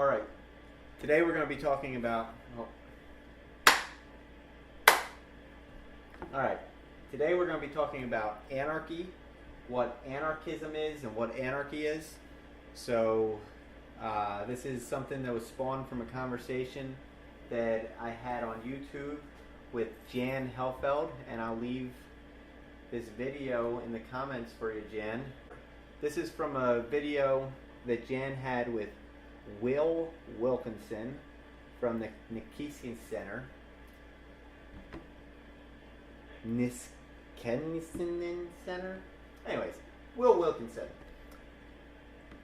All right. Today we're going to be talking about. All right. Today we're going to be talking about anarchy, what anarchism is, and what anarchy is. So, this is something that was spawned from a conversation that I had on YouTube with Jan Helfeld, and I'll leave this video in the comments for you, Jan. This is from a video that Jan had with Will Wilkinson from the Niskenen Center. Niskenen Center? Anyways, Will Wilkinson.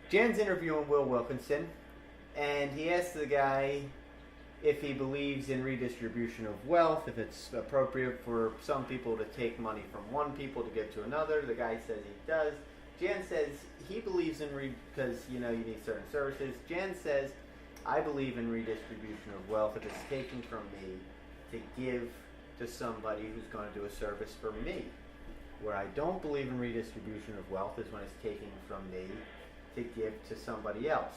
Jan's interviewing Will Wilkinson, and he asks the guy if he believes in redistribution of wealth, if it's appropriate for some people to take money from one people to give to another. The guy says he does. Jan says he believes in because you need certain services. Jan says, I believe in redistribution of wealth if it's taken from me to give to somebody who's going to do a service for me. Where I don't believe in redistribution of wealth is when it's taken from me to give to somebody else.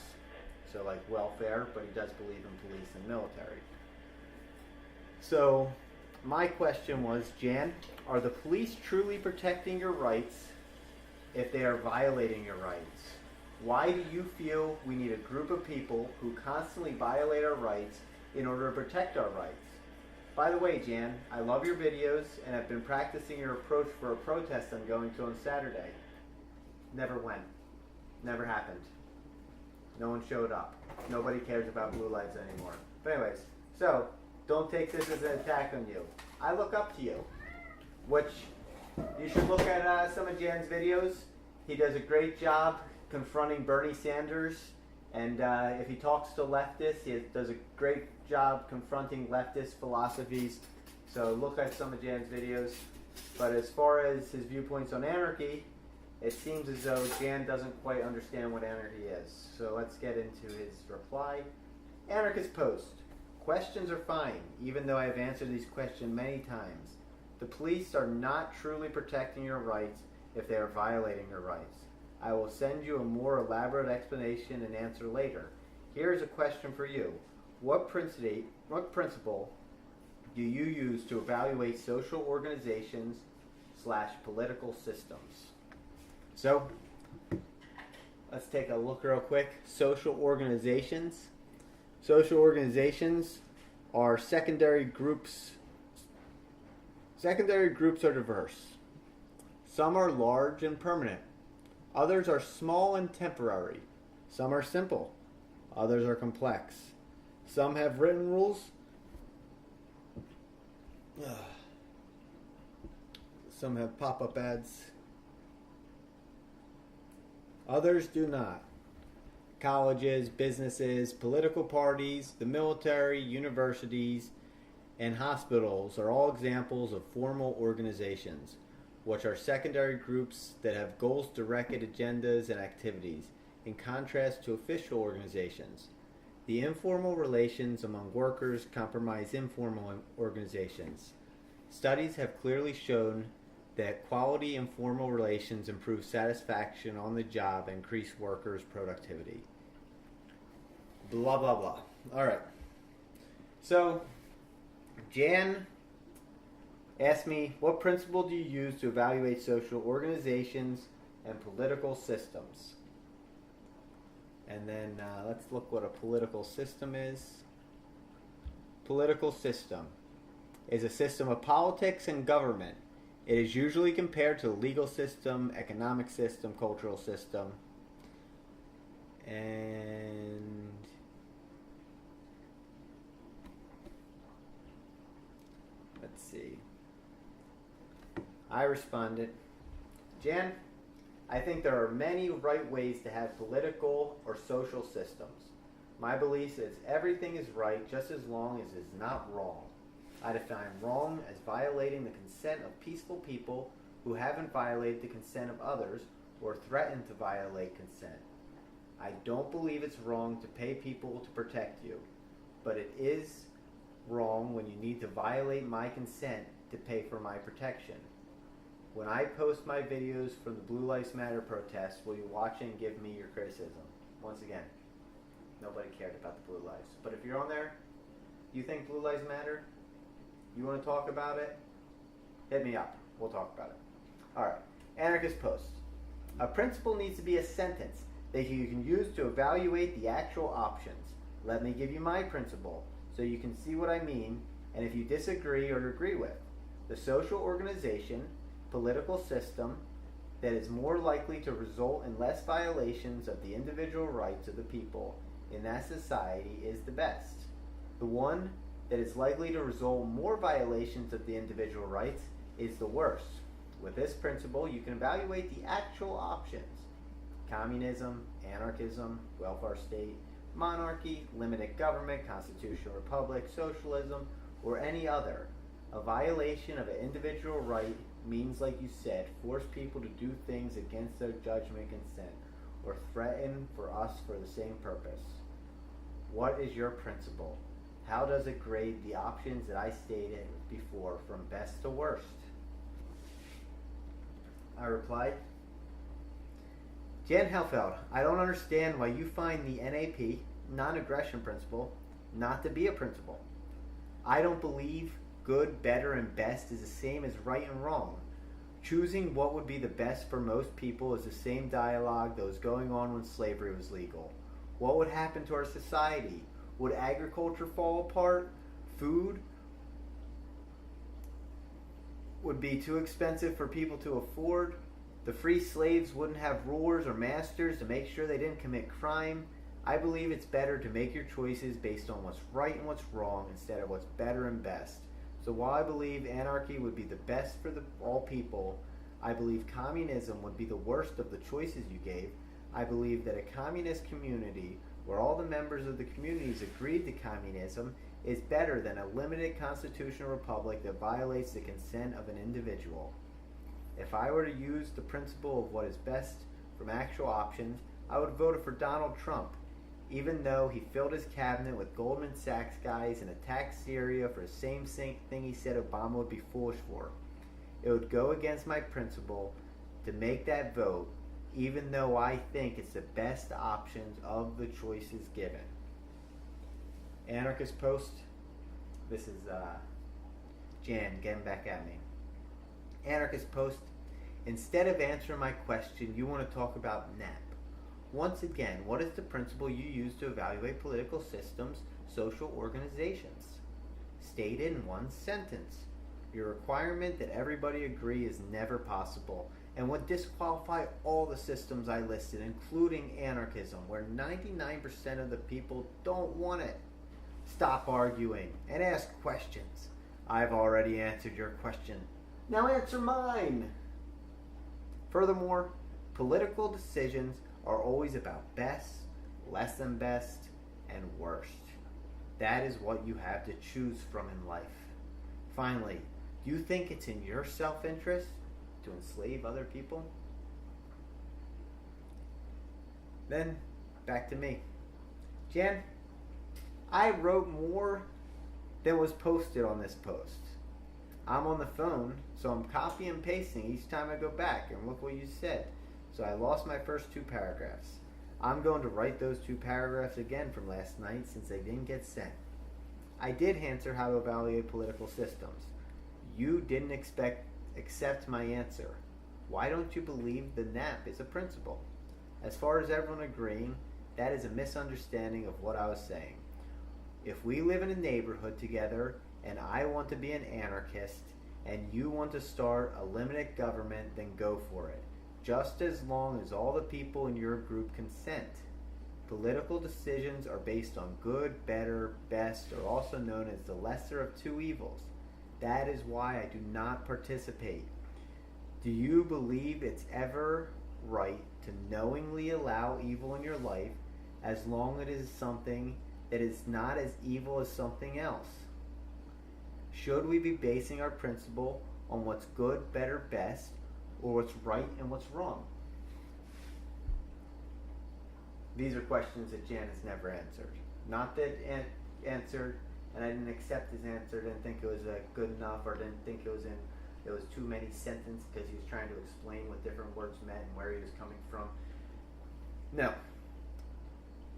So like welfare, but he does believe in police and military. So my question was, Jan, are the police truly protecting your rights if they are violating your rights? Why do you feel we need a group of people who constantly violate our rights in order to protect our rights? By the way, Jan, I love your videos and have been practicing your approach for a protest I'm going to on Saturday. Never went. Never happened. No one showed up. Nobody cares about blue lights anymore. But anyways, so don't take this as an attack on you. I look up to you, which you should look at some of Jan's videos. He does a great job confronting Bernie Sanders, and if he talks to leftists, he does a great job confronting leftist philosophies. So look at some of Jan's videos. But as far as his viewpoints on anarchy, it seems as though Jan doesn't quite understand what anarchy is. So let's get into his reply. Anarchist post. Questions are fine, even though I have answered these questions many times. The police are not truly protecting your rights if they are violating your rights. I will send you a more elaborate explanation and answer later. Here is a question for you. What principle do you use to evaluate social organizations / political systems? So, let's take a look real quick. Social organizations. Social organizations are secondary groups. Secondary groups are diverse. Some are large and permanent. Others are small and temporary. Some are simple. Others are complex. Some have written rules. Some have pop-up ads. Others do not. Colleges, businesses, political parties, the military, universities, and hospitals are all examples of formal organizations, which are secondary groups that have goals-directed agendas and activities, in contrast to official organizations. The informal relations among workers comprise informal organizations. Studies have clearly shown that quality informal relations improve satisfaction on the job and increase workers' productivity. Blah, blah, blah. All right. So, Jan asked me, what principle do you use to evaluate social organizations and political systems? And then let's look what a political system is. Political system is a system of politics and government. It is usually compared to the legal system, economic system, cultural system. And let's see. I responded, Jan, I think there are many right ways to have political or social systems. My belief is everything is right just as long as it is not wrong. I define wrong as violating the consent of peaceful people who haven't violated the consent of others or threatened to violate consent. I don't believe it's wrong to pay people to protect you, but it is wrong when you need to violate my consent to pay for my protection. When I post my videos from the Blue Lives Matter protests, will you watch and give me your criticism? Once again, Nobody cared about the blue lives. But if you're on there, you think blue lives matter? You want to talk about it? Hit me up. We'll talk about it. All right. Anarchist post. A principle needs to be a sentence that you can use to evaluate the actual options. Let me give you my principle so you can see what I mean and if you disagree or agree with. The social organization, political system that is more likely to result in less violations of the individual rights of the people in that society is the best. The one that is likely to result in more violations of the individual rights is the worst. With this principle, you can evaluate the actual options: communism, anarchism, welfare state, monarchy, limited government, constitutional republic, socialism, or any other. A violation of an individual right means, like you said, force people to do things against their judgment and consent, or threaten for us for the same purpose. What is your principle? How does it grade the options that I stated before from best to worst? I replied, Jan Helfeld, I don't understand why you find the NAP, non-aggression principle, not to be a principle. I don't believe good, better, and best is the same as right and wrong. Choosing what would be the best for most people is the same dialogue that was going on when slavery was legal. What would happen to our society? Would agriculture fall apart? Food would be too expensive for people to afford? The free slaves wouldn't have rulers or masters to make sure they didn't commit crime? I believe it's better to make your choices based on what's right and what's wrong instead of what's better and best. So while I believe anarchy would be the best for all people, I believe communism would be the worst of the choices you gave. I believe that a communist community where all the members of the communities agreed to communism is better than a limited constitutional republic that violates the consent of an individual. If I were to use the principle of what is best from actual options, I would vote for Donald Trump, even though he filled his cabinet with Goldman Sachs guys and attacked Syria for the same thing he said Obama would be foolish for. It would go against my principle to make that vote, even though I think it's the best options of the choices given. Anarchist post. This is Jan getting back at me. Anarchist post. Instead of answering my question, you want to talk about NAP. Once again, what is the principle you use to evaluate political systems, social organizations? Stated in one sentence. Your requirement that everybody agree is never possible and would disqualify all the systems I listed, including anarchism, where 99% of the people don't want it. Stop arguing and ask questions. I've already answered your question. Now answer mine. Furthermore, political decisions are always about best, less than best, and worst. That is what you have to choose from in life. Finally, do you think it's in your self-interest to enslave other people? Then, back to me. Jan, I wrote more than was posted on this post. I'm on the phone, so I'm copy and pasting each time I go back, and look what you said. So I lost my first 2 paragraphs. I'm going to write those 2 paragraphs again from last night since they didn't get sent. I did answer how to evaluate political systems. You didn't accept my answer. Why don't you believe the NAP is a principle? As far as everyone agreeing, that is a misunderstanding of what I was saying. If we live in a neighborhood together and I want to be an anarchist and you want to start a limited government, then go for it. Just as long as all the people in your group consent. Political decisions are based on good, better, best, or also known as the lesser of 2 evils. That is why I do not participate. Do you believe it's ever right to knowingly allow evil in your life as long as it is something that is not as evil as something else? Should we be basing our principle on what's good, better, best, or what's right and what's wrong? These are questions that Jan has never answered. Not that answered, and I didn't accept his answer, didn't think it was good enough, or didn't think it was too many sentences because he was trying to explain what different words meant and where he was coming from. No.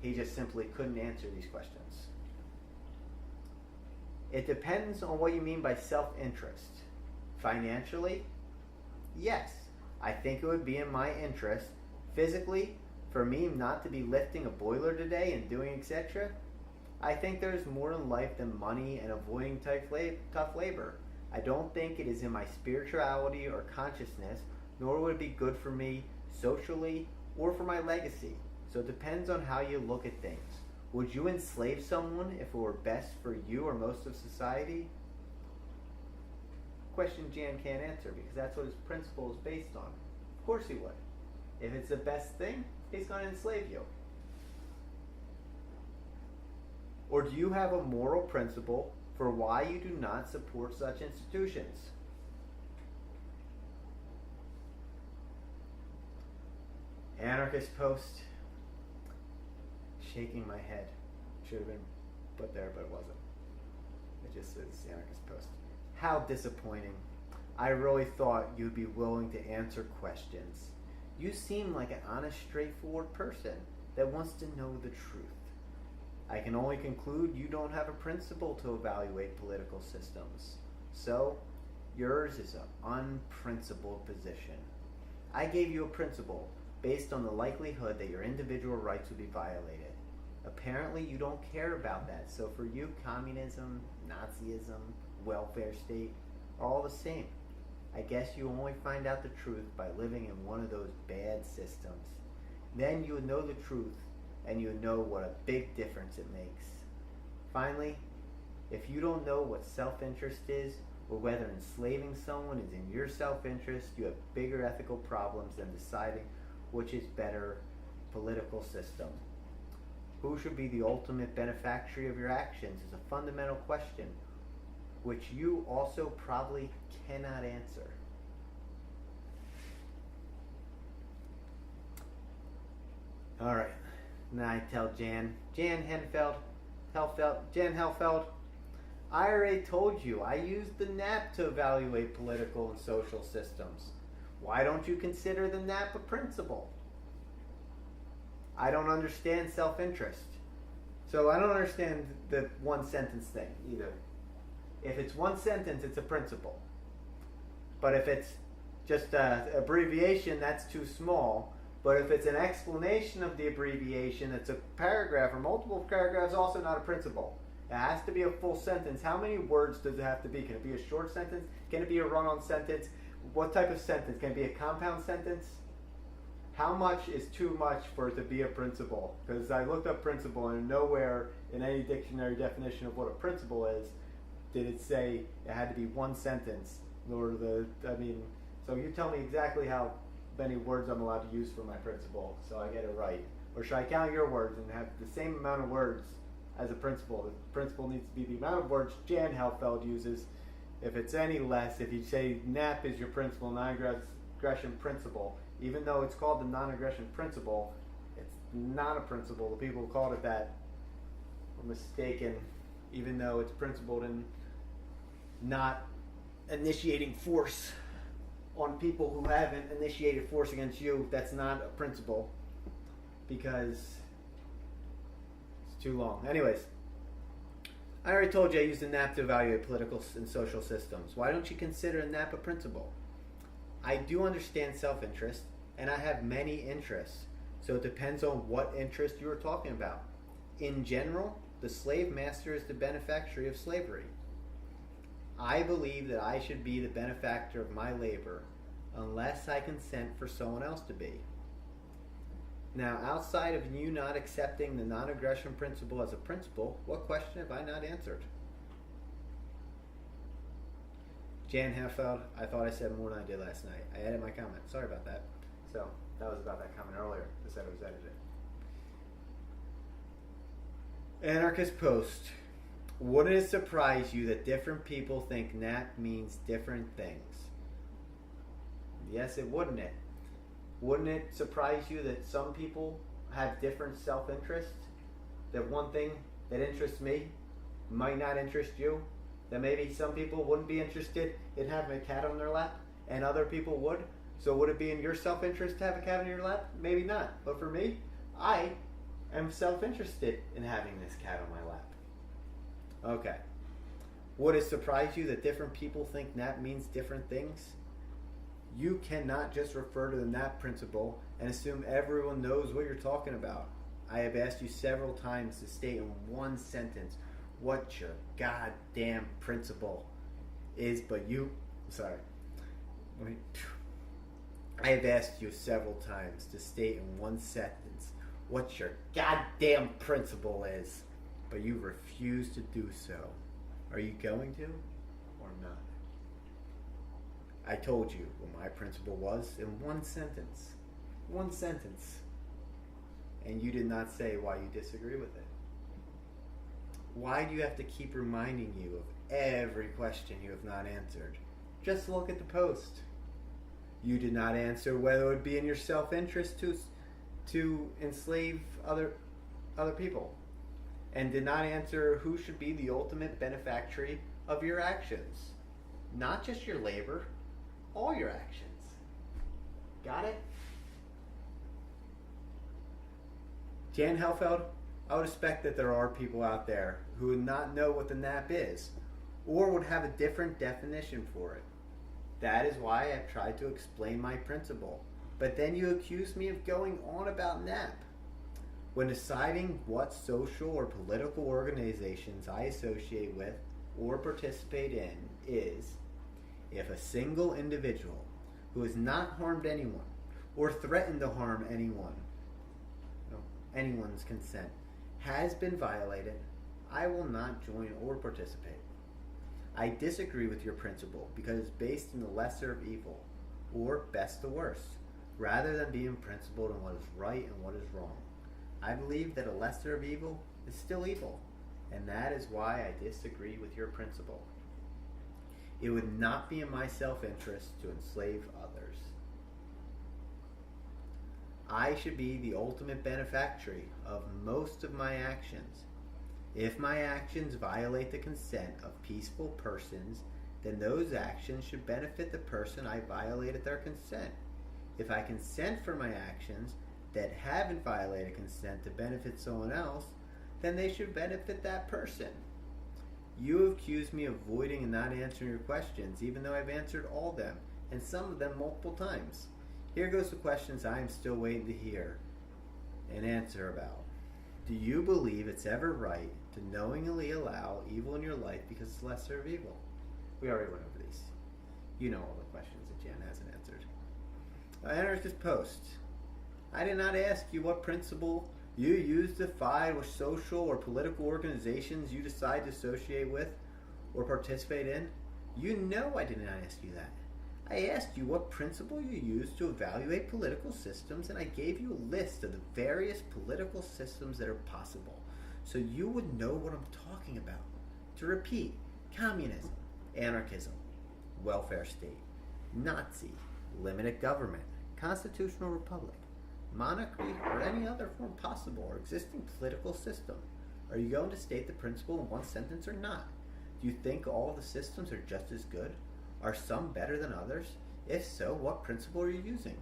He just simply couldn't answer these questions. It depends on what you mean by self-interest. Financially, yes. I think it would be in my interest, physically, for me not to be lifting a boiler today and doing etc. I think there's more in life than money and avoiding tough labor. I don't think it is in my spirituality or consciousness, nor would it be good for me socially or for my legacy. So it depends on how you look at things. Would you enslave someone if it were best for you or most of society? Question Jan can't answer because that's what his principle is based on. Of course he would. If it's the best thing, he's going to enslave you. Or do you have a moral principle for why you do not support such institutions? Anarchist post. Shaking my head. Should have been put there, but it wasn't. It just says anarchist post. How disappointing. I really thought you'd be willing to answer questions. You seem like an honest, straightforward person that wants to know the truth. I can only conclude you don't have a principle to evaluate political systems. So, yours is an unprincipled position. I gave you a principle based on the likelihood that your individual rights would be violated. Apparently you don't care about that, so for you, communism, Nazism, welfare state are all the same. I guess you only find out the truth by living in one of those bad systems. Then you would know the truth, and you would know what a big difference it makes. Finally, if you don't know what self-interest is, or whether enslaving someone is in your self-interest, you have bigger ethical problems than deciding which is better political system. Who should be the ultimate beneficiary of your actions is a fundamental question, which you also probably cannot answer. All right, now I tell Jan Hellfeld, I already told you I used the NAP to evaluate political and social systems. Why don't you consider the NAP a principle? I don't understand self-interest. So I don't understand the one sentence thing either. If it's one sentence, it's a principle. But if it's just an abbreviation, that's too small. But if it's an explanation of the abbreviation, it's a paragraph or multiple paragraphs, also not a principle. It has to be a full sentence. How many words does it have to be? Can it be a short sentence? Can it be a run-on sentence? What type of sentence? Can it be a compound sentence? How much is too much for it to be a principle? Because I looked up principle and nowhere in any dictionary definition of what a principle is did it say it had to be one sentence. So you tell me exactly how many words I'm allowed to use for my principle so I get it right. Or should I count your words and have the same amount of words as a principle? The principle needs to be the amount of words Jan Hellfeld uses. If it's any less, if you say NAP is your principle, non-aggression principle, even though it's called the non-aggression principle, it's not a principle. The people who called it that were mistaken, even though it's principled in not initiating force on people who haven't initiated force against you. That's not a principle because it's too long. Anyways, I already told you I used the NAP to evaluate political and social systems. Why don't you consider a NAP a principle? I do understand self-interest, and I have many interests, so it depends on what interest you are talking about. In general, the slave master is the beneficiary of slavery. I believe that I should be the benefactor of my labor unless I consent for someone else to be. Now, outside of you not accepting the non-aggression principle as a principle, what question have I not answered? Jan Hellfeld, I thought I said more than I did last night. I edited my comment. Sorry about that. So, that was about that comment earlier. I said it was edited. Anarchist post. Wouldn't it surprise you that different people think NAP means different things? Yes, it wouldn't it? Wouldn't it surprise you that some people have different self-interest? That one thing that interests me might not interest you? That maybe some people wouldn't be interested in having a cat on their lap and other people would? So would it be in your self-interest to have a cat on your lap? Maybe not. But for me, I I'm self-interested in having this cat on my lap. Okay. Would it surprise you that different people think nap means different things? You cannot just refer to the nap principle and assume everyone knows what you're talking about. I have asked you several times to state in one sentence what your goddamn principle is, but you... Sorry. I have asked you several times to state in one sentence what your goddamn principle is, but you refuse to do so. Are you going to or not? I told you what my principle was in one sentence. One sentence. And you did not say why you disagree with it. Why do you have to keep reminding you of every question you have not answered? Just look at the post. You did not answer whether it would be in your self-interest to enslave other people, and did not answer who should be the ultimate benefactor of your actions. Not just your labor, all your actions. Got it? Jan Helfeld, I would expect that there are people out there who would not know what the nap is, or would have a different definition for it. That is why I've tried to explain my principle. But then you accuse me of going on about nap. When deciding what social or political organizations I associate with or participate in is, if a single individual who has not harmed anyone or threatened to harm anyone's consent has been violated, I will not join or participate. I disagree with your principle because it's based in the lesser of evil, or best to worst, rather than being principled in what is right and what is wrong. I believe that a lesser of evil is still evil, and that is why I disagree with your principle. It would not be in my self-interest to enslave others. I should be the ultimate benefactor of most of my actions. If my actions violate the consent of peaceful persons, then those actions should benefit the person I violated their consent. If I consent for my actions that haven't violated consent to benefit someone else, then they should benefit that person. You have accused me of avoiding and not answering your questions, even though I've answered all of them, and some of them multiple times. Here goes the questions I am still waiting to hear an answer about. Do you believe it's ever right to knowingly allow evil in your life because it's lesser of evil? We already went over these. You know all the questions that Jan hasn't answered. Anarchist post. I did not ask you what principle you use to decide what social or political organizations you decide to associate with or participate in. You know I did not ask you that. I asked you what principle you use to evaluate political systems, and I gave you a list of the various political systems that are possible, so you would know what I'm talking about. To repeat, communism, anarchism, welfare state, Nazi, limited government, constitutional republic, monarchy, or any other form possible or existing political system. Are you going to state the principle in one sentence or not? Do you think all the systems are just as good? Are some better than others? If so, what principle are you using?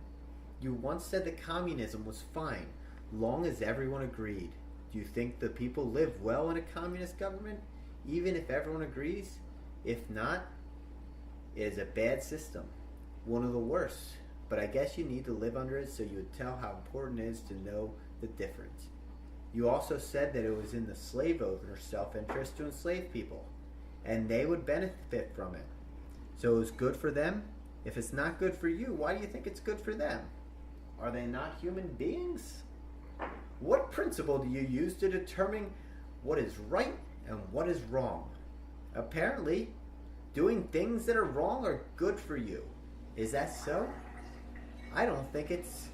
You once said that communism was fine, long as everyone agreed. Do you think the people live well in a communist government, even if everyone agrees? If not, it is a bad system, one of the worst. But I guess you need to live under it so you would tell how important it is to know the difference. You also said that it was in the slave owner's self-interest to enslave people, and they would benefit from it. So it was good for them? If it's not good for you, why do you think it's good for them? Are they not human beings? What principle do you use to determine what is right and what is wrong? Apparently, doing things that are wrong are good for you. Is that so? I don't think it's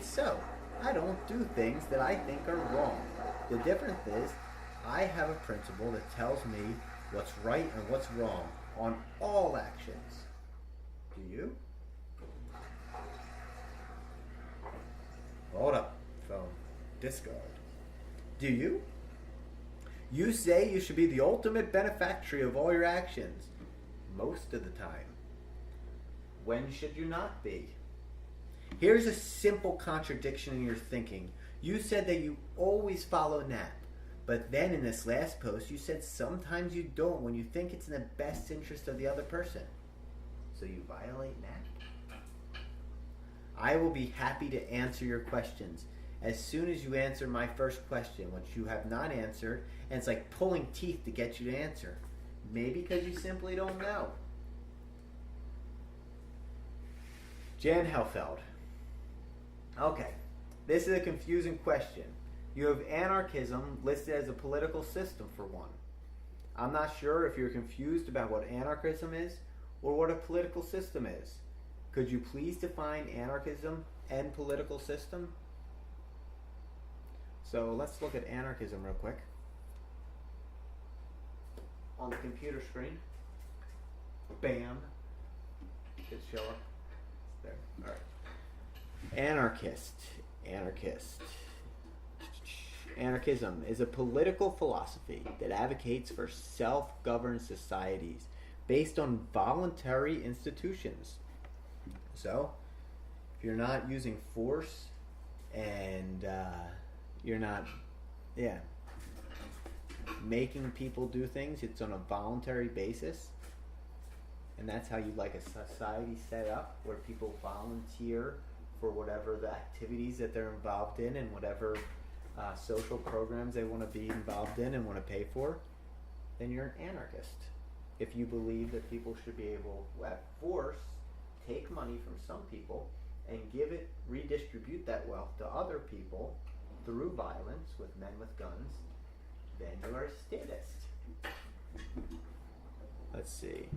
so. I don't do things that I think are wrong. The difference is, I have a principle that tells me what's right and what's wrong on all actions. Do you? Hold up, phone. Discard. Do you? You say you should be the ultimate benefactor of all your actions. Most of the time. When should you not be? Here's a simple contradiction in your thinking. You said that you always follow Nap, but then in this last post you said sometimes you don't when you think it's in the best interest of the other person. So you violate Nap? I will be happy to answer your questions as soon as you answer my first question, which you have not answered, and it's like pulling teeth to get you to answer. Maybe because you simply don't know. Jan Helfeld. Okay, this is a confusing question. You have anarchism listed as a political system for one. I'm not sure if you're confused about what anarchism is or what a political system is. Could you please define anarchism and political system? So let's look at anarchism real quick. On the computer screen. Bam. Should show up. It's there. All right. Anarchist. Anarchism is a political philosophy that advocates for self-governed societies based on voluntary institutions. So, if you're not using force and you're not, making people do things, it's on a voluntary basis. And that's how you like a society set up, where people volunteer for whatever the activities that they're involved in and whatever social programs they want to be involved in and want to pay for. Then you're an anarchist. If you believe that people should be able to, at force, take money from some people and redistribute that wealth to other people through violence with men with guns, then you are a statist. Let's see.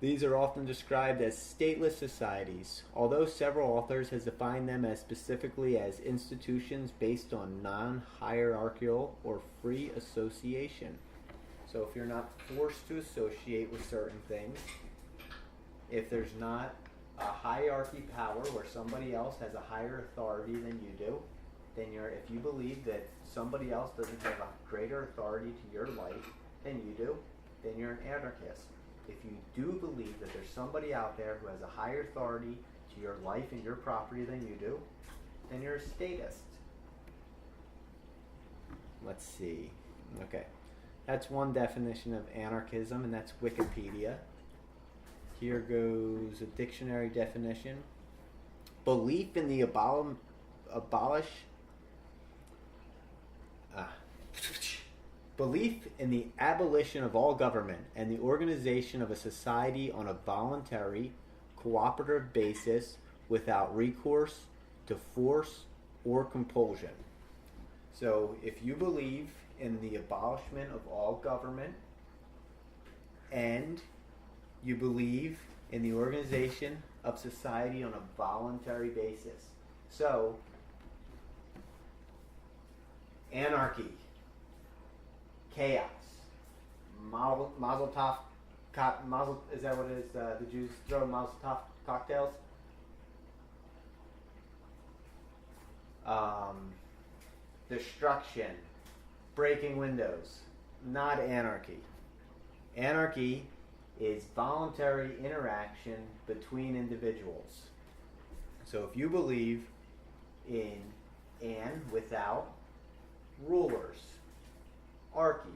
These are often described as stateless societies, although several authors have defined them as specifically as institutions based on non-hierarchical or free association. So if you're not forced to associate with certain things, if there's not a hierarchy power where somebody else has a higher authority than you do, then if you believe that somebody else doesn't have a greater authority to your life than you do, then you're an anarchist. If you do believe that there's somebody out there who has a higher authority to your life and your property than you do, then you're a statist. Let's see. Okay. That's one definition of anarchism, and that's Wikipedia. Here goes a dictionary definition. Belief in the Belief in the abolition of all government and the organization of a society on a voluntary, cooperative basis without recourse to force or compulsion. So if you believe in the abolishment of all government and you believe in the organization of society on a voluntary basis. So, anarchy, chaos, Mazel tov, is that what it is? The Jews throw Mazel tov cocktails? Destruction, breaking windows, not anarchy. Anarchy is voluntary interaction between individuals. So if you believe in and without rulers, archy,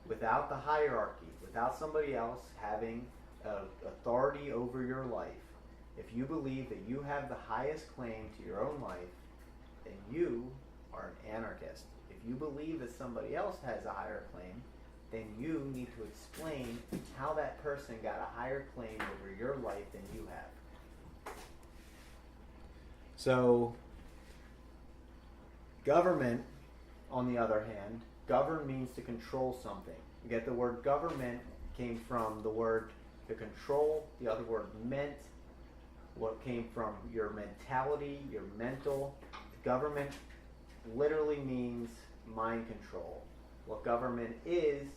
without the hierarchy, without somebody else having authority over your life, if you believe that you have the highest claim to your own life, then you are an anarchist. If you believe that somebody else has a higher claim, then you need to explain how that person got a higher claim over your life than you have. So, government, on the other hand, govern means to control something. You get the word government came from the word to control, the other word meant, what came from your mentality, your mental. Government literally means mind control. What government is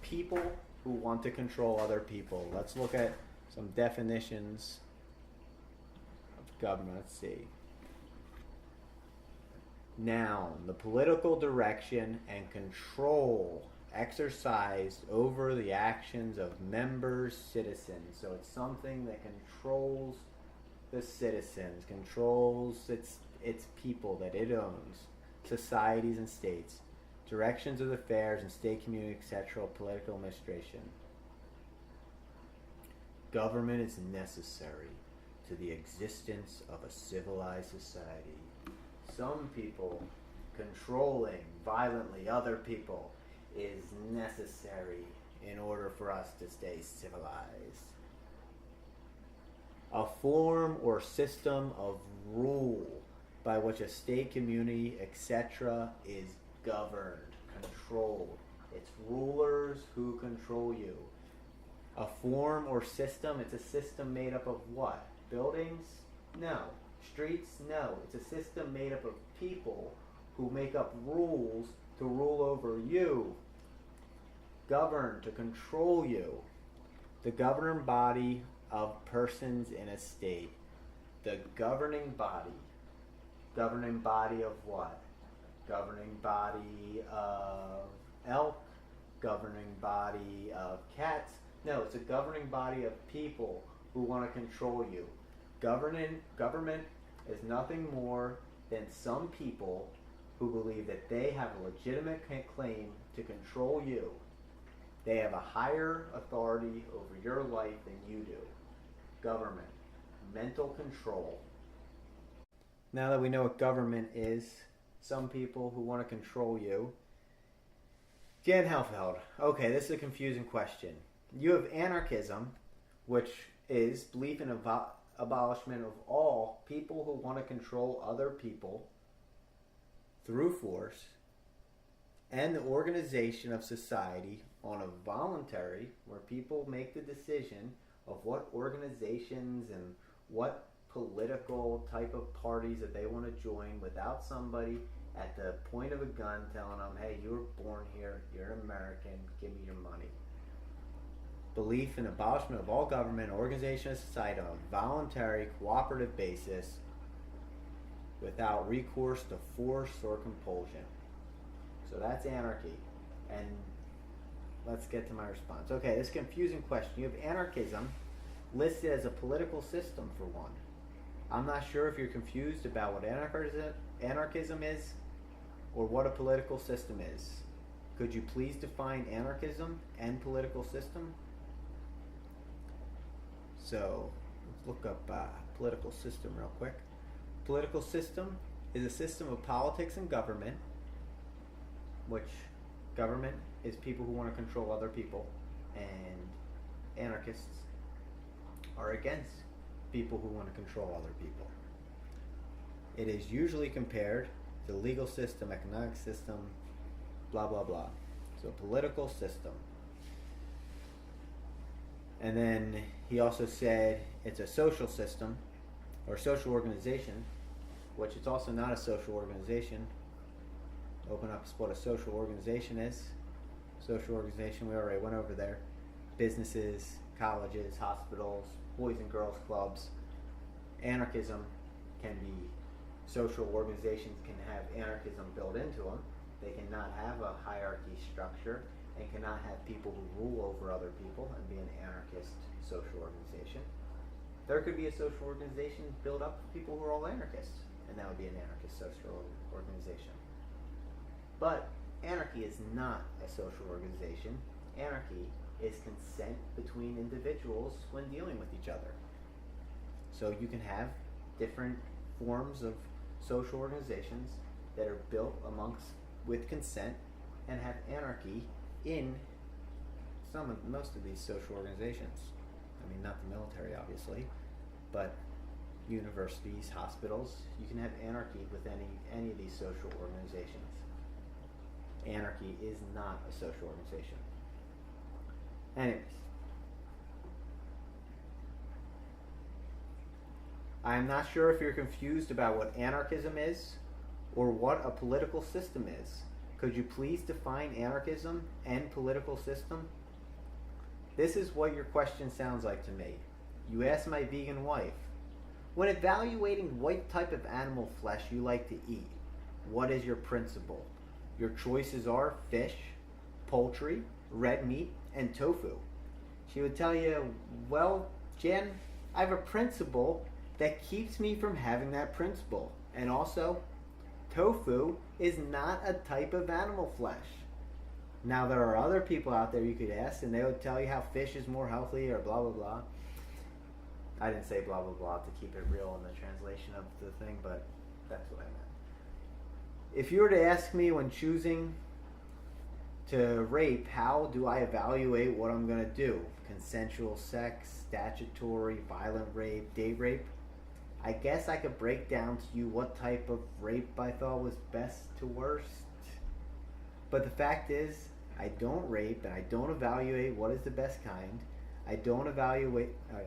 people who want to control other people. Let's look at some definitions of government. Let's see. Noun, the political direction and control exercised over the actions of members, citizens. So it's something that controls the citizens, controls its people that it owns, societies and states, directions of affairs and state, community, etc., political administration. Government is necessary to the existence of a civilized society. Some people controlling violently other people is necessary in order for us to stay civilized. A form or system of rule by which a state, community, etc. is governed, controlled. It's rulers who control you. A form or system, it's a system made up of what? Buildings? No. Streets? No. It's a system made up of people who make up rules to rule over you, govern, to control you. The governing body of persons in a state. The governing body. Governing body of what? Governing body of elk, governing body of cats. No, it's a governing body of people who want to control you. Government is nothing more than some people who believe that they have a legitimate claim to control you. They have a higher authority over your life than you do. Government. Mental control. Now that we know what government is, some people who want to control you. Jan Helfeld. Okay, this is a confusing question. You have anarchism, which is belief in abolishment of all people who want to control other people through force, and the organization of society on a voluntary, where people make the decision of what organizations and what political type of parties that they want to join without somebody at the point of a gun telling them, hey, you were born here, you're an American, give me your money. Belief in abolishment of all government, organization, and society on a voluntary, cooperative basis without recourse to force or compulsion. So that's anarchy. And let's get to my response. Okay, this confusing question. You have anarchism listed as a political system for one. I'm not sure if you're confused about what anarchism is or what a political system is. Could you please define anarchism and political system? So let's look up political system real quick. Political system is a system of politics and government, which government is people who want to control other people, and anarchists are against people who want to control other people. It is usually compared to the legal system, economic system, blah, blah, blah. So political system. And then he also said it's a social system or social organization, which it's also not a social organization. Open up what a social organization is. Social organization, we already went over there. Businesses, colleges, hospitals, boys and girls clubs. Anarchism can be, social organizations can have anarchism built into them. They cannot have a hierarchy structure and cannot have people who rule over other people and be an anarchist social organization. There could be a social organization built up of people who are all anarchists, and that would be an anarchist social organization. But anarchy is not a social organization. Anarchy is consent between individuals when dealing with each other. So you can have different forms of social organizations that are built with consent and have anarchy in most of these social organizations. I mean, not the military, obviously, but universities, hospitals. You can have anarchy with any of these social organizations. Anarchy is not a social organization. Anyways, I'm not sure if you're confused about what anarchism is or what a political system is. Could you please define anarchism and political system? This is what your question sounds like to me. You asked my vegan wife, when evaluating what type of animal flesh you like to eat, what is your principle? Your choices are fish, poultry, red meat, and tofu. She would tell you, well, Jen, I have a principle that keeps me from having that principle. And also, tofu is not a type of animal flesh. Now, there are other people out there you could ask, and they would tell you how fish is more healthy or blah, blah, blah. I didn't say blah, blah, blah to keep it real in the translation of the thing, but that's what I meant. If you were to ask me when choosing to rape, how do I evaluate what I'm going to do? Consensual sex, statutory, violent rape, date rape? I guess I could break down to you what type of rape I thought was best to worst. But the fact is, I don't rape and I don't evaluate what is the best kind. I don't evaluate... Oh,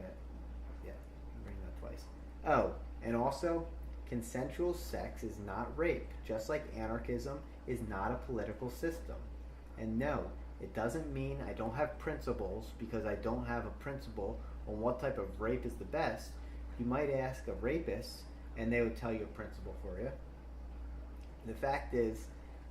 yeah, bring that twice. Oh, and also, consensual sex is not rape, just like anarchism is not a political system. And no, it doesn't mean I don't have principles because I don't have a principle on what type of rape is the best. You might ask a rapist, and they would tell you a principle for you. The fact is,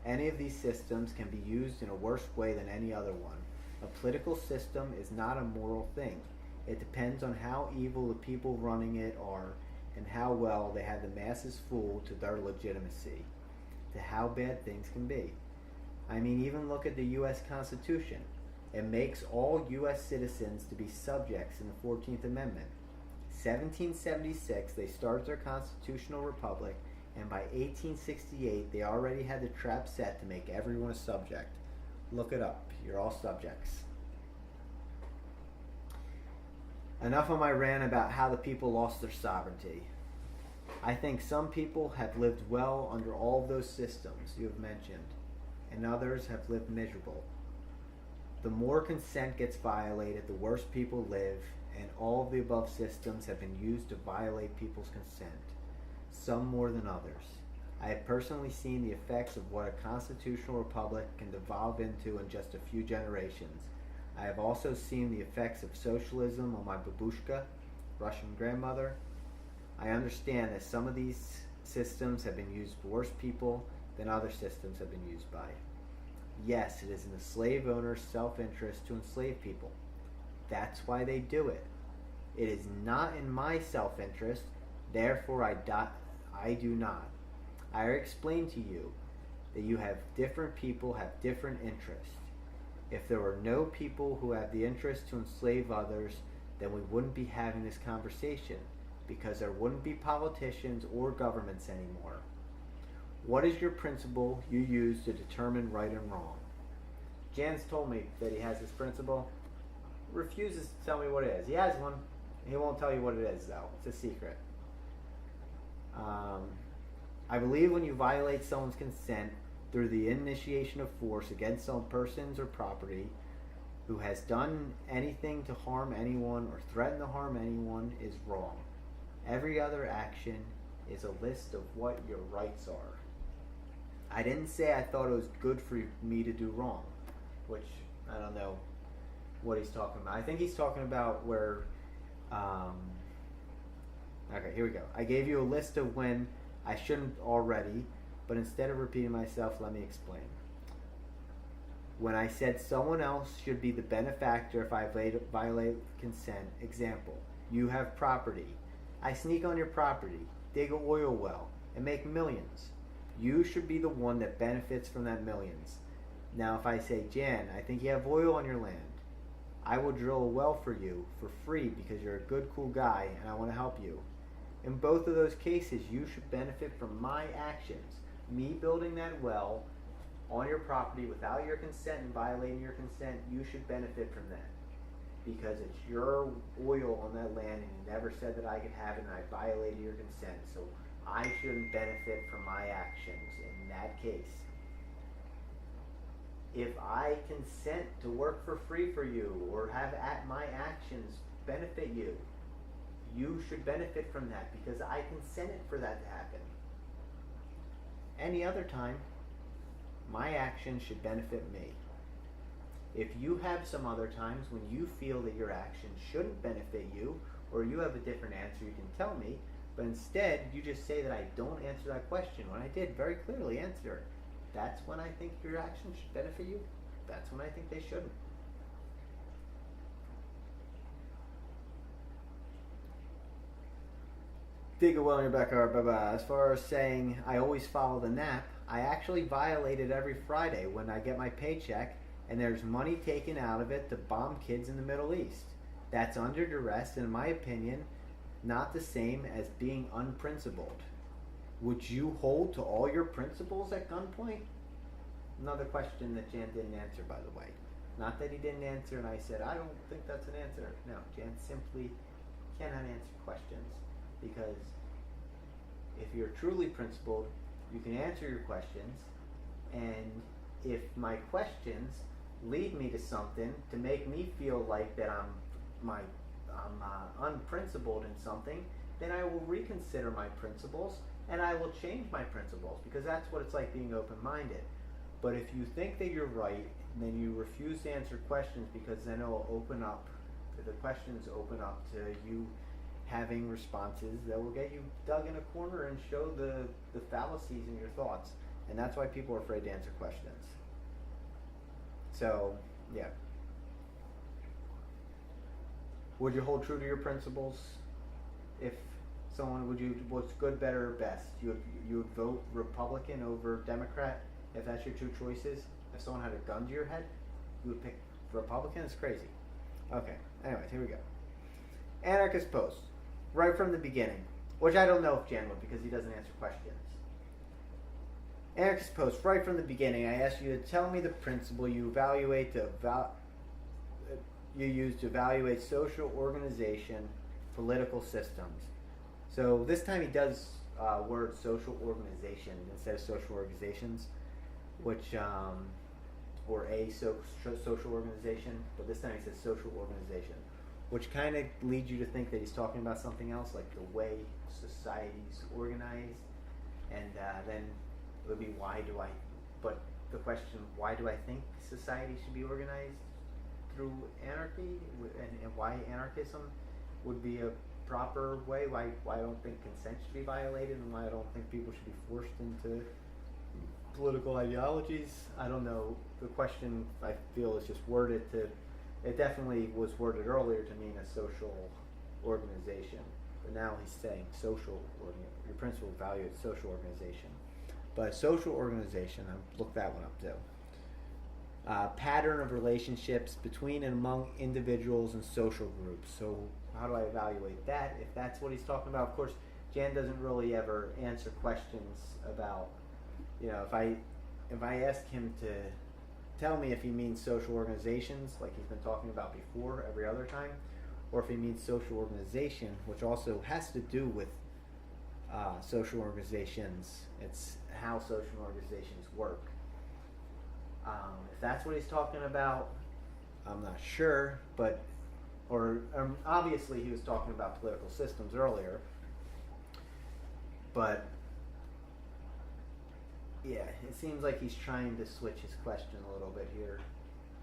any of these systems can be used in a worse way than any other one. A political system is not a moral thing. It depends on how evil the people running it are and how well they have the masses fooled to their legitimacy, to how bad things can be. I mean, even look at the U.S. Constitution. It makes all U.S. citizens to be subjects in the 14th Amendment. 1776, they started their constitutional republic, and by 1868, they already had the trap set to make everyone a subject. Look it up. You're all subjects. Enough of my rant about how the people lost their sovereignty. I think some people have lived well under all of those systems you have mentioned, and others have lived miserable. The more consent gets violated, the worse people live, and all of the above systems have been used to violate people's consent, some more than others. I have personally seen the effects of what a constitutional republic can devolve into in just a few generations. I have also seen the effects of socialism on my babushka, Russian grandmother. I understand that some of these systems have been used for worse people than other systems have been used by. Yes, it is in the slave owner's self-interest to enslave people. That's why they do it. It is not in my self-interest, therefore I do not. I explained to you that you have different people have different interests. If there were no people who have the interest to enslave others, then we wouldn't be having this conversation, because there wouldn't be politicians or governments anymore. What is your principle you use to determine right and wrong? Jan's told me that he has this principle. Refuses to tell me what it is. He has one. He won't tell you what it is, though. It's a secret. I believe when you violate someone's consent through the initiation of force against some persons or property who has done anything to harm anyone or threaten to harm anyone is wrong. Every other action is a list of what your rights are. I didn't say I thought it was good for me to do wrong, which I don't know what he's talking about. I think he's talking about where... okay, here we go. I gave you a list of when I shouldn't already, but instead of repeating myself, let me explain. When I said someone else should be the benefactor if I violate consent, example, you have property. I sneak on your property, dig an oil well, and make millions. You should be the one that benefits from that millions. Now if I say, Jan, I think you have oil on your land, I will drill a well for you for free because you're a good, cool guy and I want to help you. In both of those cases, you should benefit from my actions. Me building that well on your property without your consent and violating your consent, you should benefit from that. Because it's your oil on that land and you never said that I could have it and I violated your consent. So I shouldn't benefit from my actions in that case. If I consent to work for free for you or have my actions benefit you, you should benefit from that because I consented for that to happen. Any other time, my actions should benefit me. If you have some other times when you feel that your actions shouldn't benefit you, or you have a different answer, you can tell me, but instead you just say that I don't answer that question when I did very clearly answer. That's when I think your actions should benefit you. that's when I think they shouldn't. Digga William Becker, as far as saying I always follow the NAP, I actually violate it every Friday when I get my paycheck and there's money taken out of it to bomb kids in the Middle East. That's under duress, and in my opinion, not the same as being unprincipled. Would you hold to all your principles at gunpoint? Another question that Jan didn't answer, by the way. Not that he didn't answer and I said, I don't think that's an answer. No, Jan simply cannot answer questions, because if you're truly principled, you can answer your questions, and if my questions lead me to something to make me feel like that I'm unprincipled in something, then I will reconsider my principles and I will change my principles, because that's what it's like being open-minded. But if you think that you're right, then you refuse to answer questions, because then it'll open up, the questions open up to you having responses that will get you dug in a corner and show the fallacies in your thoughts. And that's why people are afraid to answer questions. So, yeah. Would you hold true to your principles? If someone, what's good, better, or best? You would vote Republican over Democrat if that's your two choices? If someone had a gun to your head, you would pick Republican? It's crazy. Okay, anyways, here we go. Anarchist post. Right from the beginning, which I don't know if Jan would, because he doesn't answer questions. Anarchist post. Right from the beginning, I asked you to tell me the principle you use to evaluate social organization, political systems. So this time he does word social organization instead of social organizations, which or a social organization, but this time he says social organization, which kind of leads you to think that he's talking about something else, like the way society's organized, and then it would be but the question, why do I think society should be organized through anarchy, and why anarchism would be a proper way, why I don't think consent should be violated, and why I don't think people should be forced into political ideologies. I don't know. The question, I feel, is just worded to, it definitely was worded earlier to mean a social organization, but now he's saying your principal value is social organization. But social organization, I'll look that one up too. Pattern of relationships between and among individuals and social groups. So how do I evaluate that? If that's what he's talking about, of course, Jan doesn't really ever answer questions about, if I ask him to tell me if he means social organizations, like he's been talking about before every other time, or if he means social organization, which also has to do with social organizations. It's how social organizations work. If that's what he's talking about, I'm not sure, but obviously he was talking about political systems earlier, but yeah, it seems like he's trying to switch his question a little bit here.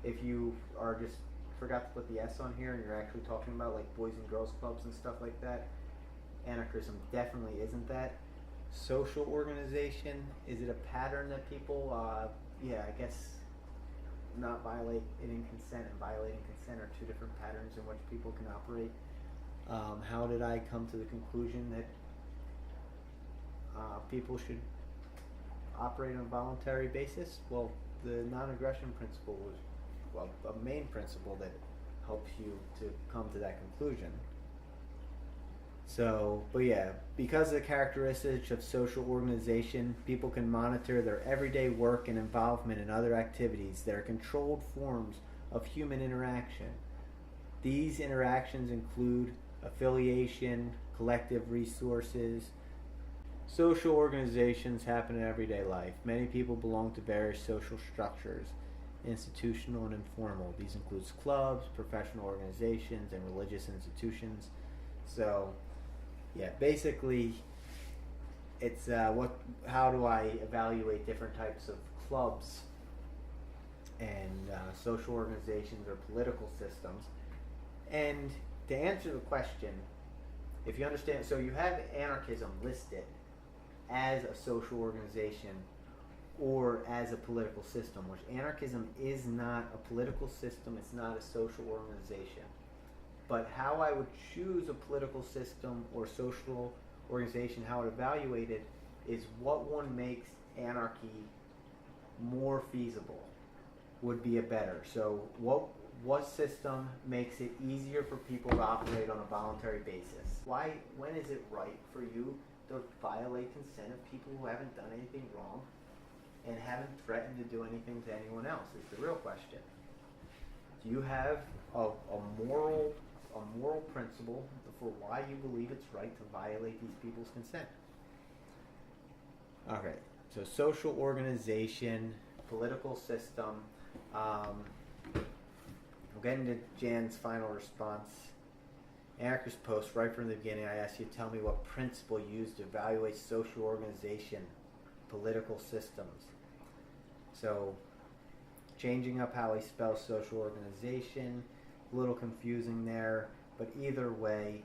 If you are just forgot to put the S on here and you're actually talking about like boys and girls clubs and stuff like that, anarchism definitely isn't that. Social organization, is it a pattern that people, I guess not violating consent and violating consent are two different patterns in which people can operate. How did I come to the conclusion that people should operate on a voluntary basis? Well, the non-aggression principle was a main principle that helps you to come to that conclusion. So, but yeah, because of the characteristics of social organization, people can monitor their everyday work and involvement in other activities that are controlled forms of human interaction. These interactions include affiliation, collective resources. Social organizations happen in everyday life. Many people belong to various social structures, institutional and informal. These include clubs, professional organizations, and religious institutions. So, yeah, basically, it's how do I evaluate different types of clubs and social organizations or political systems? And to answer the question, if you understand, so you have anarchism listed as a social organization or as a political system, which anarchism is not a political system, it's not a social organization. But how I would choose a political system or social organization, how I would evaluate it, is what one makes anarchy more feasible would be a better. So what system makes it easier for people to operate on a voluntary basis? When is it right for you to violate consent of people who haven't done anything wrong and haven't threatened to do anything to anyone else is the real question. Do you have a moral principle for why you believe it's right to violate these people's consent? Okay, so social organization, political system. We'll get into Jan's final response. Anarchist post, right from the beginning, I asked you to tell me what principle you use to evaluate social organization, political systems. So, changing up how he spells social organization, a little confusing there, but either way,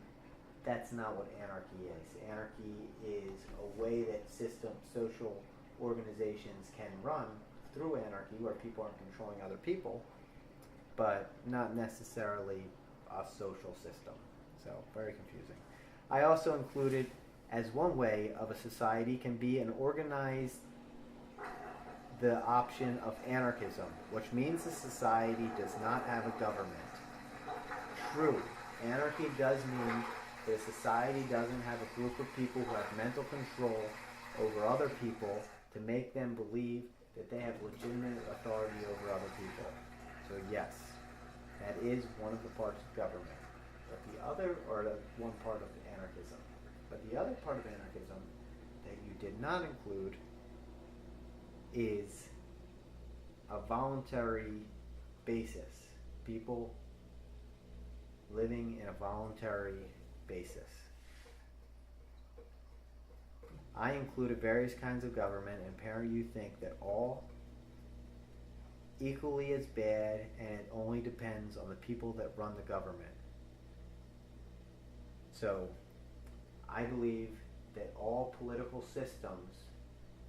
that's not what anarchy is. Anarchy is a way that social organizations can run through anarchy, where people aren't controlling other people, but not necessarily a social system. So, very confusing. I also included, as one way of a society can be an organized, the option of anarchism, which means a society does not have a government. True, anarchy does mean that a society doesn't have a group of people who have mental control over other people to make them believe that they have legitimate authority over other people. So yes, that is one of the parts of government. But the other, or one part of anarchism. But the other part of anarchism that you did not include is a voluntary basis. People living in a voluntary basis. I included various kinds of government, and apparently you think that all equally as bad, and it only depends on the people that run the government. So, I believe that all political systems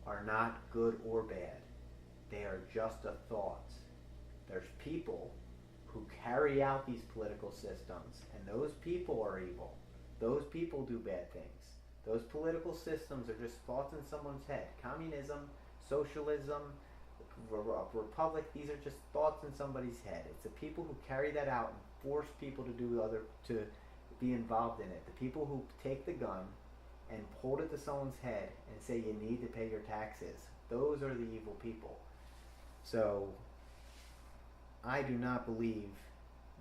are not good or bad. They are just a thought. There's people who carry out these political systems, and those people are evil. Those people do bad things. Those political systems are just thoughts in someone's head. Communism, socialism, republic, these are just thoughts in somebody's head. It's the people who carry that out and force people to be involved in it. The people who take the gun and hold it to someone's head and say you need to pay your taxes. Those are the evil people. So, I do not believe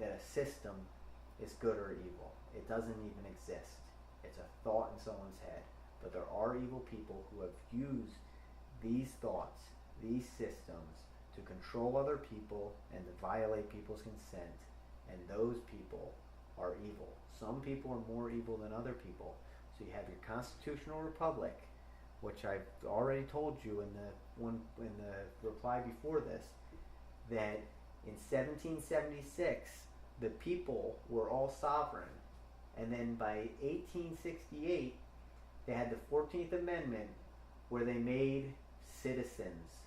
that a system is good or evil. It doesn't even exist. It's a thought in someone's head. But there are evil people who have used these thoughts, these systems, to control other people and to violate people's consent. And those people are evil. Some people are more evil than other people. So you have your constitutional republic, which I've already told you in the reply before this, that in 1776 the people were all sovereign, and then by 1868 they had the 14th Amendment, where they made citizens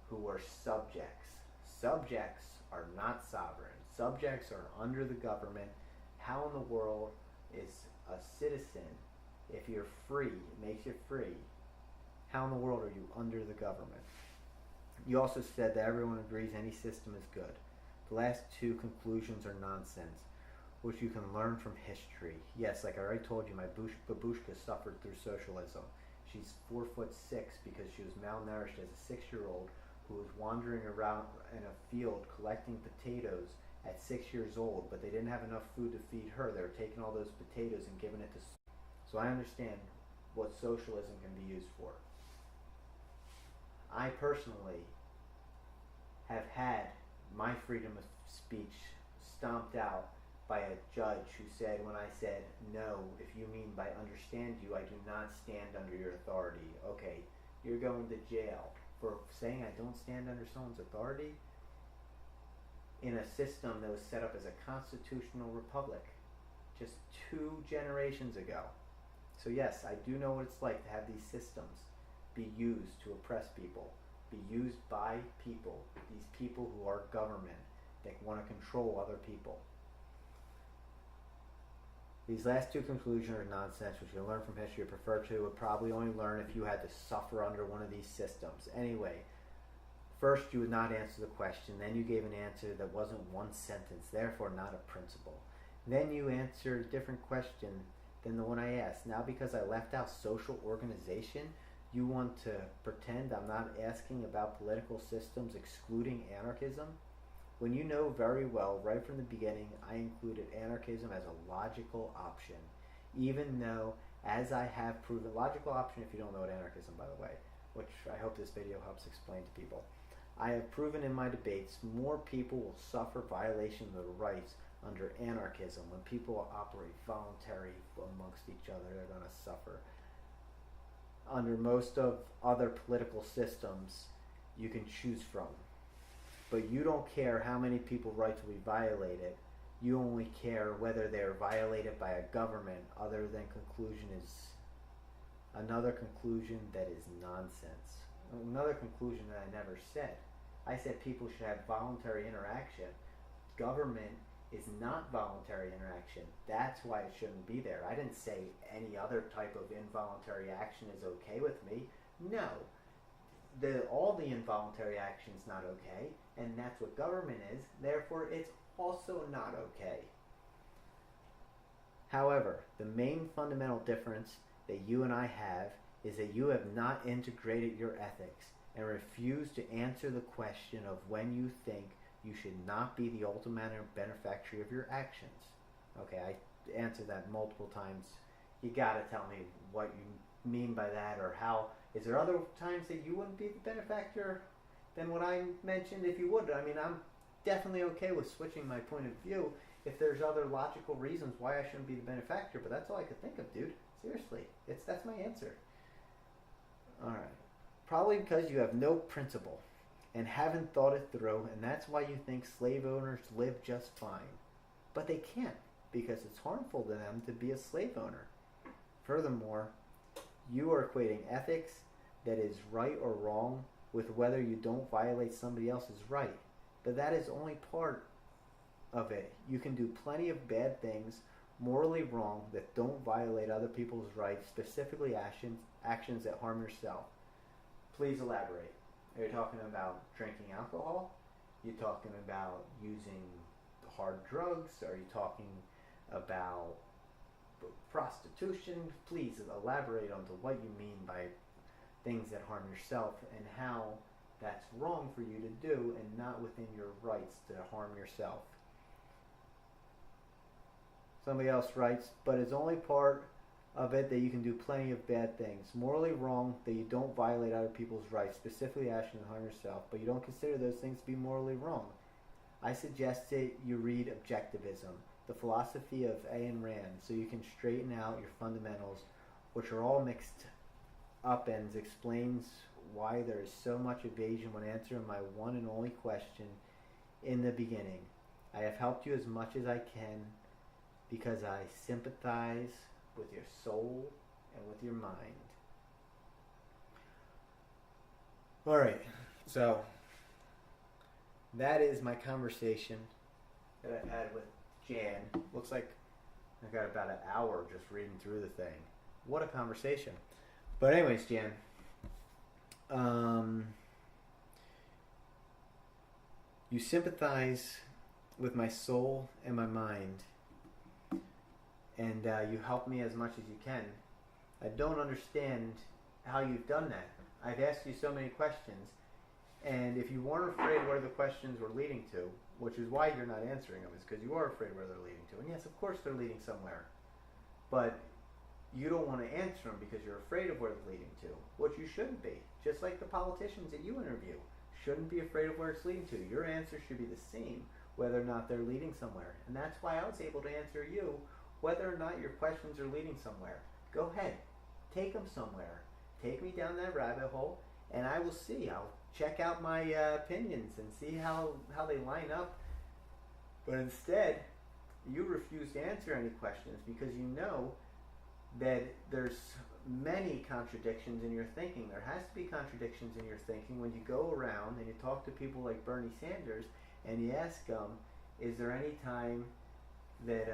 who were subjects. Subjects are not sovereign. Subjects are under the government. How in the world is a citizen, if you're free, it makes you free, how in the world are you under the government? You also said that everyone agrees any system is good. The last two conclusions are nonsense, which you can learn from history. Yes, like I already told you, my babushka suffered through socialism. She's 4'6" because she was malnourished as a 6-year-old who was wandering around in a field collecting potatoes at 6 years old, but they didn't have enough food to feed her. They were taking all those potatoes and giving it to... So I understand what socialism can be used for. I personally have had my freedom of speech stomped out by a judge who said, when I said, no, if you mean by understand you, I do not stand under your authority. Okay, you're going to jail for saying I don't stand under someone's authority in a system that was set up as a constitutional republic just 2 generations ago. So yes, I do know what it's like to have these systems be used to oppress people. be used by people, these people who are government, that want to control other people. These last two conclusions are nonsense, which you learn from history or prefer to, would probably only learn if you had to suffer under one of these systems. Anyway, first you would not answer the question, then you gave an answer that wasn't one sentence, therefore not a principle. Then you answered a different question than the one I asked. Now because I left out social organization, you want to pretend I'm not asking about political systems excluding anarchism? When you know very well, right from the beginning, I included anarchism as a logical option, even though, as I have proven, logical option if you don't know what anarchism, by the way, which I hope this video helps explain to people. I have proven in my debates more people will suffer violation of their rights under anarchism. When people operate voluntary amongst each other, they're going to suffer. Under most of other political systems, you can choose from. But you don't care how many people's rights will be violated. You only care whether they're violated by a government. Another conclusion that is nonsense. Another conclusion that I never said. I said people should have voluntary interaction. Government is not voluntary interaction. That's why it shouldn't be there. I didn't say any other type of involuntary action is okay with me. No. All the involuntary action is not okay, and that's what government is. Therefore, it's also not okay. However, the main fundamental difference that you and I have is that you have not integrated your ethics and refuse to answer the question of when you think you should not be the ultimate benefactor of your actions. Okay, I answered that multiple times. You gotta tell me what you mean by that, or how. Is there other times that you wouldn't be the benefactor than what I mentioned? If you would, I mean, I'm definitely okay with switching my point of view if there's other logical reasons why I shouldn't be the benefactor, but that's all I could think of, dude. Seriously, that's my answer. Alright. Probably because you have no principle and haven't thought it through, and that's why you think slave owners live just fine. But they can't, because it's harmful to them to be a slave owner. Furthermore, you are equating ethics that is right or wrong with whether you don't violate somebody else's right. But that is only part of it. You can do plenty of bad things, morally wrong, that don't violate other people's rights, specifically actions that harm yourself. Please elaborate. Are you talking about drinking alcohol? Are you talking about using hard drugs? Are you talking about prostitution? Please elaborate onto what you mean by things that harm yourself and how that's wrong for you to do and not within your rights to harm yourself. Somebody else writes, but it's only part of it that you can do plenty of bad things. Morally wrong that you don't violate other people's rights, specifically actions that harm yourself, but you don't consider those things to be morally wrong. I suggested you read Objectivism, the philosophy of Ayn Rand, so you can straighten out your fundamentals, which are all mixed up, and explains why there is so much evasion when answering my one and only question in the beginning. I have helped you as much as I can because I sympathize with your soul and with your mind. Alright, so that is my conversation that I had with Jan. Looks like I got about an hour just reading through the thing. What a conversation. But anyways, Jan, you sympathize with my soul and my mind, and you help me as much as you can. I don't understand how you've done that. I've asked you so many questions, and if you weren't afraid where the questions were leading to, which is why you're not answering them, is because you are afraid where they're leading to. And yes, of course they're leading somewhere. But you don't want to answer them because you're afraid of where they're leading to, which you shouldn't be. Just like the politicians that you interview shouldn't be afraid of where it's leading to. Your answer should be the same, whether or not they're leading somewhere. And that's why I was able to answer you whether or not your questions are leading somewhere. Go ahead. Take them somewhere. Take me down that rabbit hole, and I will see. I'll check out my opinions and see how they line up. But instead, you refuse to answer any questions because you know that there's many contradictions in your thinking. There has to be contradictions in your thinking when you go around and you talk to people like Bernie Sanders and you ask them, is there any time that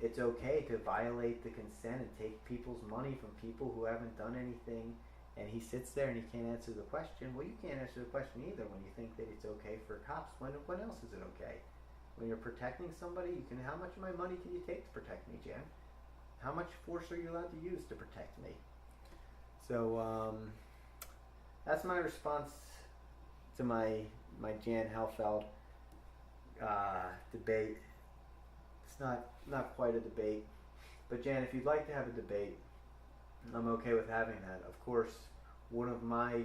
it's okay to violate the consent and take people's money from people who haven't done anything? And he sits there and he can't answer the question. Well, you can't answer the question either when you think that it's okay for cops. When else is it okay? When you're protecting somebody, you can. How much of my money can you take to protect me, Jan? How much force are you allowed to use to protect me? So that's my response to my Jan Helfeld debate. It's not quite a debate, but Jan, if you'd like to have a debate, I'm okay with having that. Of course, one of my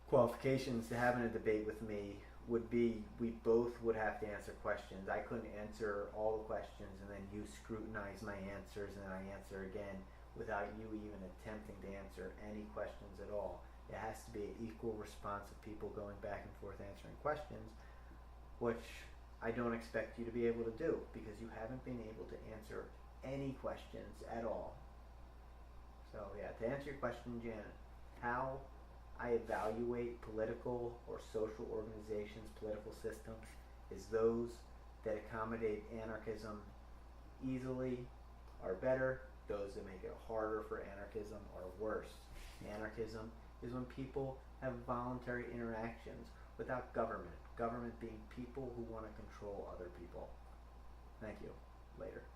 qualifications to having a debate with me would be we both would have to answer questions. I couldn't answer all the questions and then you scrutinize my answers and then I answer again without you even attempting to answer any questions at all. It has to be an equal response of people going back and forth answering questions, which I don't expect you to be able to do because you haven't been able to answer any questions at all. So yeah, to answer your question, Janet, how I evaluate political or social organizations, political systems, is those that accommodate anarchism easily are better. Those that make it harder for anarchism are worse. Anarchism is when people have voluntary interactions without government. Government being people who want to control other people. Thank you. Later.